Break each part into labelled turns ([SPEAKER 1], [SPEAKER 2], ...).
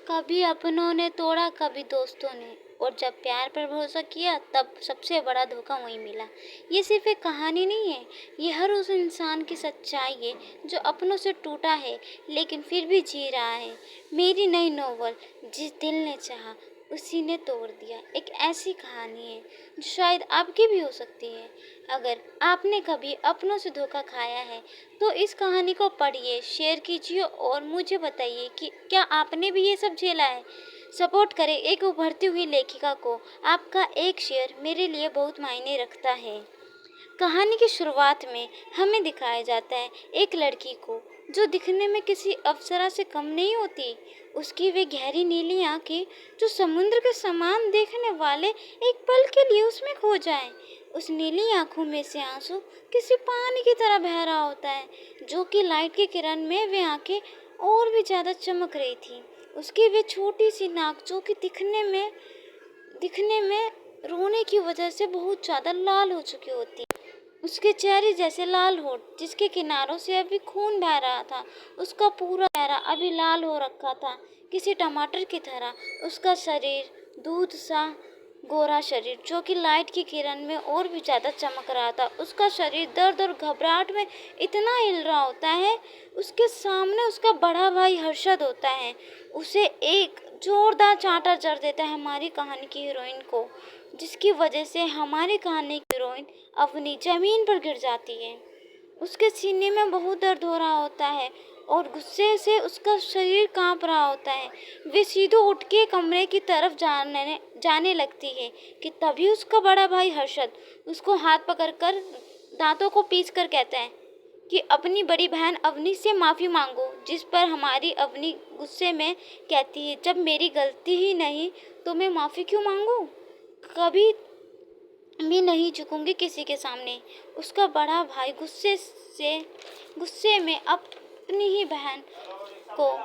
[SPEAKER 1] कभी अपनों ने तोड़ा, कभी दोस्तों ने, और जब प्यार पर भरोसा किया तब सबसे बड़ा धोखा वहीं मिला। ये सिर्फ एक कहानी नहीं है, ये हर उस इंसान की सच्चाई है जो अपनों से टूटा है लेकिन फिर भी जी रहा है। मेरी नई नोवेल जिस दिल ने चाहा उसी ने तोड़ दिया एक ऐसी कहानी है जो शायद आपकी भी हो सकती है। अगर आपने कभी अपनों से धोखा खाया है तो इस कहानी को पढ़िए, शेयर कीजिए और मुझे बताइए कि क्या आपने भी ये सब झेला है। सपोर्ट करें एक उभरती हुई लेखिका को। आपका एक शेयर मेरे लिए बहुत मायने रखता है। कहानी की शुरुआत में हमें दिखाया जाता है एक लड़की को जो दिखने में किसी अप्सरा से कम नहीं होती। उसकी वे गहरी नीली आंखें जो समुद्र के समान देखने वाले एक पल के लिए उसमें खो जाएं। उस नीली आंखों में से आंसू किसी पानी की तरह बह रहा होता है जो कि लाइट की किरण में वे आंखें और भी ज्यादा चमक रही थी। उसकी वे छोटी सी नाक जो कि दिखने में रोने की वजह से बहुत ज्यादा लाल हो चुकी होती। उसके चेहरे जैसे लाल होठ जिसके किनारों से अभी खून बह रहा था। उसका पूरा चेहरा अभी लाल हो रखा था किसी टमाटर की तरह। उसका शरीर दूध सा गोरा शरीर जो कि लाइट की किरण में और भी ज्यादा चमक रहा था। उसका शरीर दर्द और घबराहट में इतना हिल रहा होता है। उसके सामने उसका बड़ा भाई हर्षद होता है। उसे एक जोरदार चांटा जड़ देता है हमारी कहानी की हीरोइन को, जिसकी वजह से हमारी कहानी की हीरोइन अवनी जमीन पर गिर जाती है। उसके सीने में बहुत दर्द हो रहा होता है और गुस्से से उसका शरीर कांप रहा होता है। वे सीधे उठ के कमरे की तरफ जाने लगती है कि तभी उसका बड़ा भाई हर्षद उसको हाथ पकड़कर दांतों को पीस कर कहता है कि अपनी बड़ी बहन अवनी से माफ़ी मांगो। जिस पर हमारी अवनी गुस्से में कहती है, जब मेरी गलती ही नहीं तो मैं माफ़ी क्यों मांगू, कभी भी नहीं झुकूंगी किसी के सामने। उसका बड़ा भाई गुस्से में अपनी ही बहन को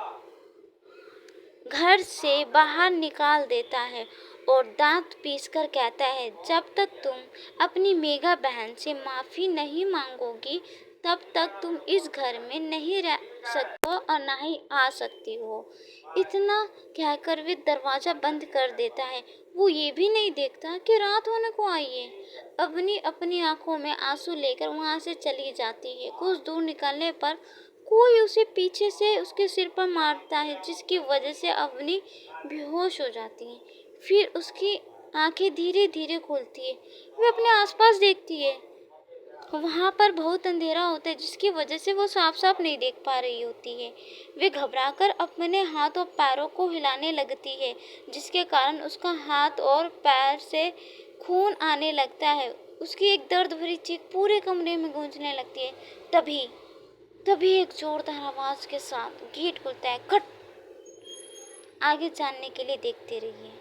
[SPEAKER 1] घर से बाहर निकाल देता है और दांत पीसकर कहता है, जब तक तुम अपनी मेघा बहन से माफ़ी नहीं मांगोगी तब तक तुम इस घर में नहीं रह सकते हो और ना ही आ सकती हो। इतना कहकर वे दरवाज़ा बंद कर देता है। वो ये भी नहीं देखता कि रात होने को आई है। अवनी अपनी आंखों में आंसू लेकर वहाँ से चली जाती है। कुछ दूर निकलने पर कोई उसे पीछे से उसके सिर पर मारता है जिसकी वजह से अवनी बेहोश हो जाती है। फिर उसकी आंखें धीरे धीरे खुलती है। वे अपने आसपास देखती है। वहाँ पर बहुत अंधेरा होता है जिसकी वजह से वो साफ साफ नहीं देख पा रही होती है। वे घबराकर अपने हाथ और पैरों को हिलाने लगती है जिसके कारण उसका हाथ और पैर से खून आने लगता है। उसकी एक दर्द भरी चीख पूरे कमरे में गूंजने लगती है। तभी तभी एक जोरदार आवाज के साथ गेट खुलता है। खट। आगे जानने के लिए देखते रहिए।